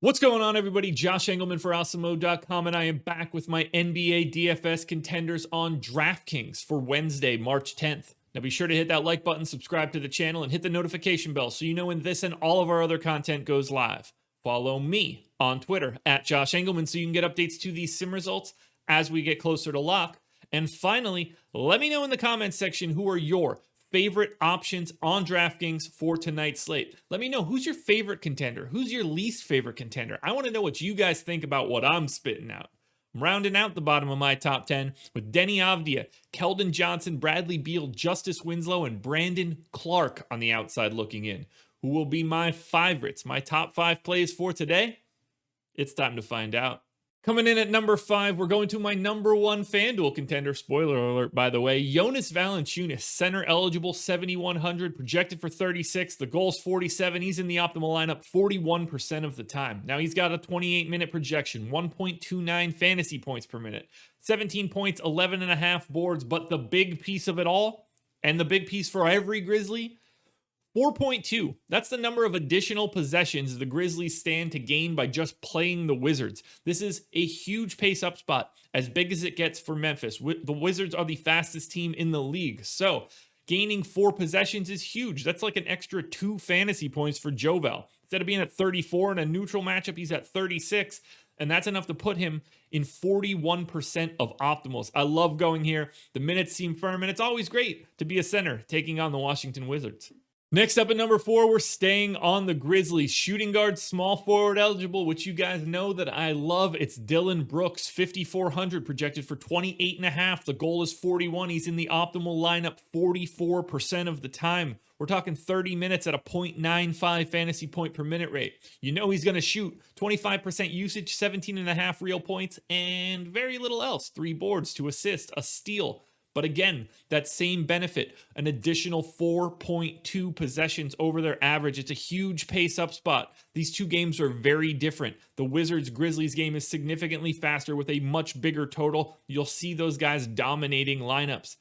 What's going on, everybody? Josh Engleman for Awesemo.com, and I am back with my NBA DFS contenders on Draftkings for Wednesday, March 10th. Now be sure to hit that like button, subscribe to the channel, and hit the notification bell so you know when this and all of our other content goes live. Follow me on Twitter at Josh Engleman so you can get updates to these sim results as we get closer to lock. And finally, let me know in the comments section who are your favorite options on DraftKings for tonight's slate. Let me know who's your favorite contender, who's your least favorite contender. I want to know what you guys think about what I'm spitting out. I'm rounding out the bottom of my top 10 with Denny Avdia, Keldon Johnson, Bradley Beal, Justice Winslow, and Brandon Clarke on the outside looking in. Who will be my favorites, my top 5 plays for today? It's time to find out. Coming in at number 5, we're going to my number 1 FanDuel contender. Spoiler alert, by the way. Jonas Valanciunas, center eligible, 7,100, projected for 36. The goal's 47. He's in the optimal lineup 41% of the time. Now, he's got a 28-minute projection, 1.29 fantasy points per minute, 17 points, 11.5 boards. But the big piece of it all, and the big piece for every Grizzly, 4.2. That's the number of additional possessions the Grizzlies stand to gain by just playing the Wizards. This is a huge pace up spot, as big as it gets for Memphis. The Wizards are the fastest team in the league. So gaining 4 possessions is huge. That's like an extra 2 fantasy points for Jovel. Instead of being at 34 in a neutral matchup, he's at 36. And that's enough to put him in 41% of optimals. I love going here. The minutes seem firm, and it's always great to be a center taking on the Washington Wizards. Next up at number 4, we're staying on the Grizzlies. Shooting guard, small forward eligible, which you guys know that I love. It's Dillon Brooks, 5,400, projected for 28.5. The goal is 41. He's in the optimal lineup 44% of the time. We're talking 30 minutes at a 0.95 fantasy point per minute rate. You know he's going to shoot 25% usage, 17.5 real points, and very little else. 3 boards, 2 assists, a steal. But again, that same benefit, an additional 4.2 possessions over their average. It's a huge pace up spot. These two games are very different. The Wizards-Grizzlies game is significantly faster with a much bigger total. You'll see those guys dominating lineups.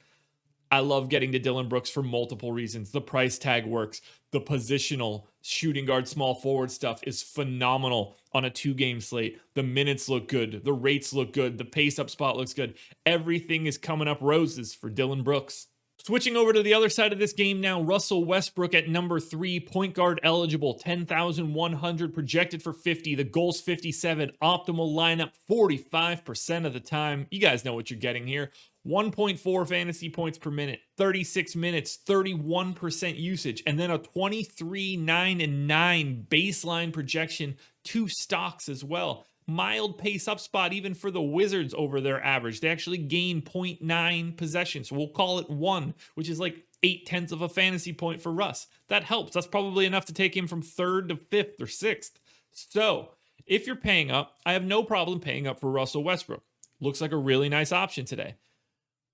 I love getting to Dillon Brooks for multiple reasons. The price tag works. The positional shooting guard, small forward stuff is phenomenal on a 2-game slate. The minutes look good. The rates look good. The pace up spot looks good. Everything is coming up roses for Dillon Brooks. Switching over to the other side of this game now, Russell Westbrook at number 3, point guard eligible, 10,100, projected for 50. The goal's 57, optimal lineup 45% of the time. You guys know what you're getting here. 1.4 fantasy points per minute, 36 minutes, 31% usage, and then a 23, 9, and 9 baseline projection, 2 stocks as well. Mild pace up spot even for the Wizards over their average. They actually gain 0.9 possessions. So we'll call it 1, which is like 0.8 of a fantasy point for Russ. That helps. That's probably enough to take him from 3rd to 5th or 6th. So if you're paying up, I have no problem paying up for Russell Westbrook. Looks like a really nice option today.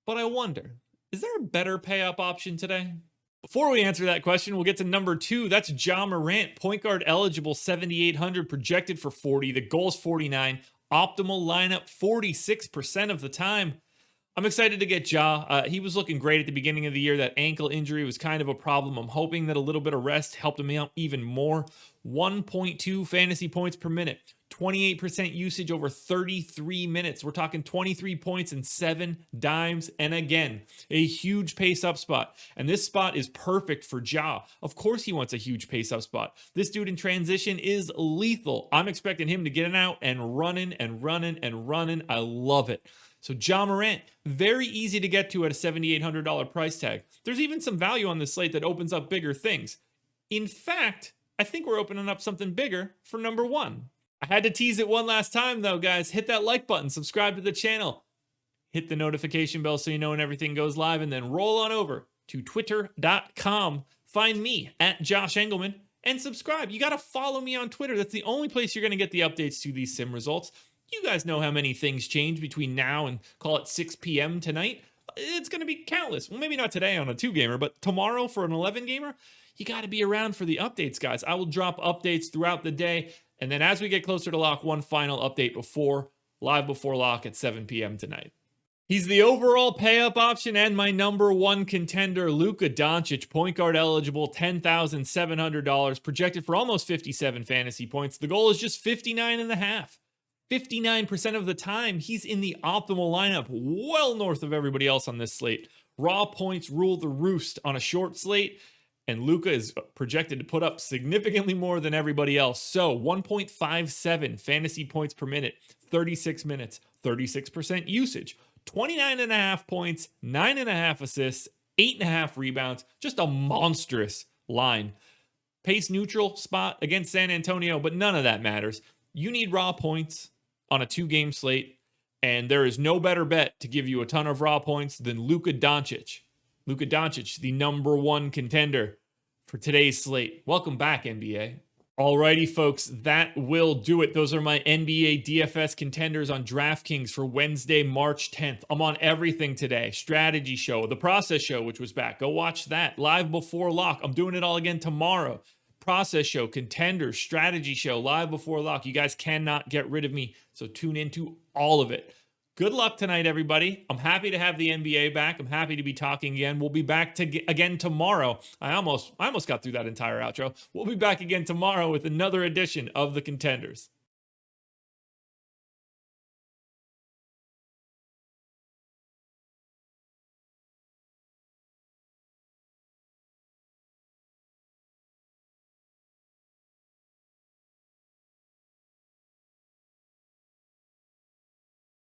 But I wonder, is there a better pay up option today? Before we answer that question, we'll get to number 2. That's Ja Morant, point guard eligible, 7,800, projected for 40. The goal's 49. Optimal lineup 46% of the time. I'm excited to get Ja. He was looking great at the beginning of the year. That ankle injury was kind of a problem. I'm hoping that a little bit of rest helped him out even more. 1.2 fantasy points per minute. 28% usage over 33 minutes. We're talking 23 points and 7 dimes. And again, a huge pace up spot. And this spot is perfect for Ja. Of course he wants a huge pace up spot. This dude in transition is lethal. I'm expecting him to get it out and running and running and running. I love it. So Ja Morant, very easy to get to at a $7,800 price tag. There's even some value on this slate that opens up bigger things. In fact, I think we're opening up something bigger for number 1. I had to tease it one last time though, guys. Hit that like button, subscribe to the channel, hit the notification bell so you know when everything goes live, and then roll on over to twitter.com. Find me at Josh Engleman and subscribe. You got to follow me on Twitter. That's the only place you're going to get the updates to these sim results. You guys know how many things change between now and call it 6 p.m. tonight. It's going to be countless. Well, maybe not today on a 2-gamer, but tomorrow for an 11-gamer. You got to be around for the updates, guys. I will drop updates throughout the day. And then as we get closer to lock, one final update live before lock at 7 p.m. tonight. He's the overall pay-up option and my number one contender, Luka Doncic, point guard eligible, $10,700, projected for almost 57 fantasy points. The goal is just 59.5. 59% of the time, he's in the optimal lineup, well north of everybody else on this slate. Raw points rule the roost on a short slate, and Luka is projected to put up significantly more than everybody else. So 1.57 fantasy points per minute, 36 minutes, 36% usage. 29.5 points, 9.5 assists, 8.5 rebounds. Just a monstrous line. Pace neutral spot against San Antonio, but none of that matters. You need raw points on a 2-game slate, and there is no better bet to give you a ton of raw points than Luka Doncic. Luka Doncic, the number one contender for today's slate. Welcome back, NBA. Alrighty, folks, that will do it. Those are my NBA DFS contenders on DraftKings for Wednesday, March 10th. I'm on everything today. Strategy show, the process show, which was back. Go watch that. Live before lock. I'm doing it all again tomorrow. Process show, contenders, strategy show, live before lock. You guys cannot get rid of me, so tune into all of it. Good luck tonight, everybody. I'm happy to have the NBA back. I'm happy to be talking again. We'll be back again tomorrow. I almost got through that entire outro. We'll be back again tomorrow with another edition of the Contenders.